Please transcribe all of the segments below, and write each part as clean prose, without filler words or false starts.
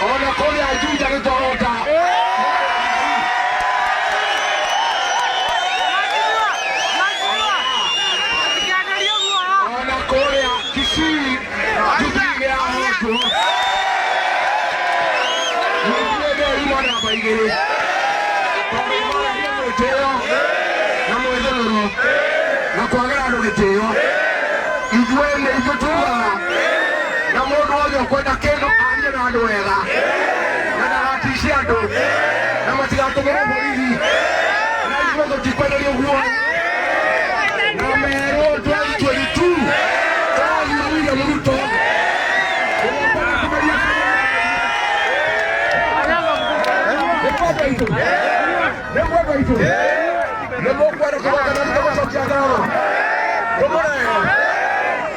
Ona kole ajuja nitota. Ona kole Kisii tupiga moto. Ndio mwana baigere. Na mwezero. Na kwagera ndo gitio. Igwende itutuga. Na mundu wothe kwenda kendo arie na andu wega. Cia andũ na matigatũmĩre borithi na ithuĩ tũtikwenderio guo na merwo 2022 tũrathiĩ William Ruto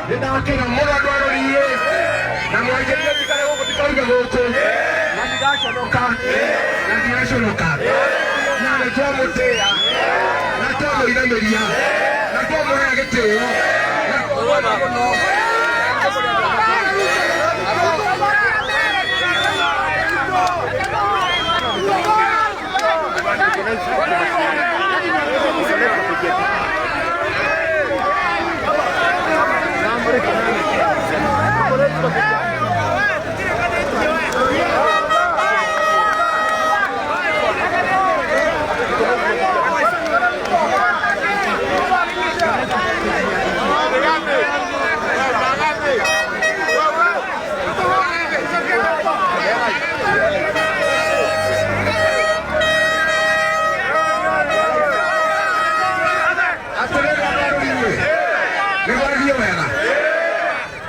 nĩndakena mũno andũ aroririe na mwanjĩrĩrie tikare gũkũ tikaruge gũkũ na ndiaconoka na nĩtwamũtĩĩa na twamũinamĩria na twamũhea gĩtĩo na twamwenda mũno.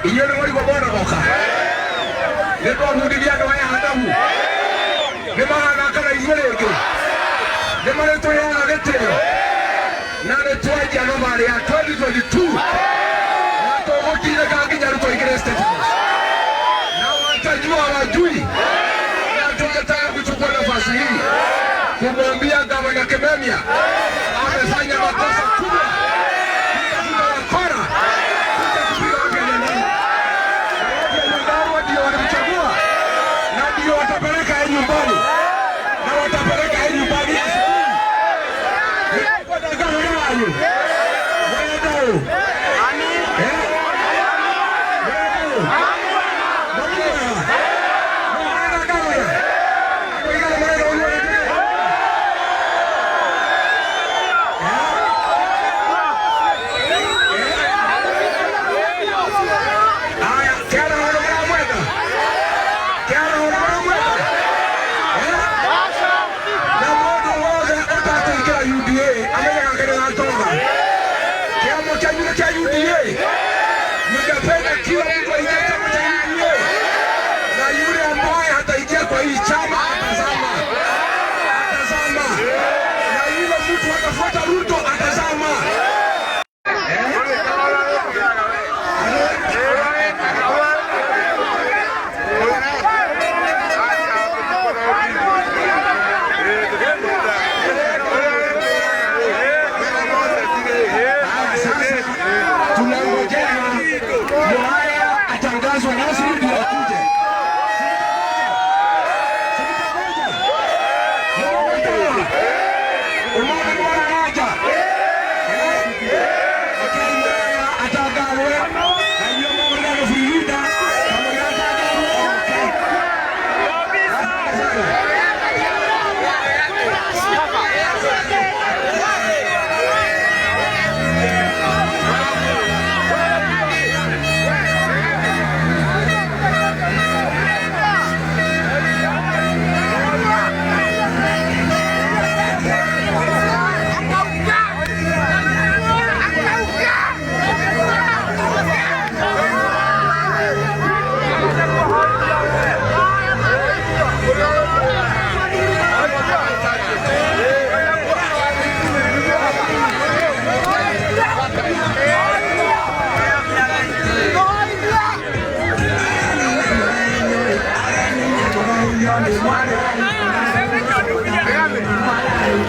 Iyo ni mwari wabona boka. Niko hudigia ndo haya hadamu. Nima hanakana izweleke. Nima neto ya nageteo. Na neto ya janomari ya 2022. Na tohoti ile kaginya luto ikere state house. Na watajua wajui. Na tungetaka kuchukua nafasi hii kumwambia gavana Kimemia amefanya makosa kubwa. Watapeleka nyumbani na watapeleka nyumbani kwa dagaa yao wewe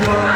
One.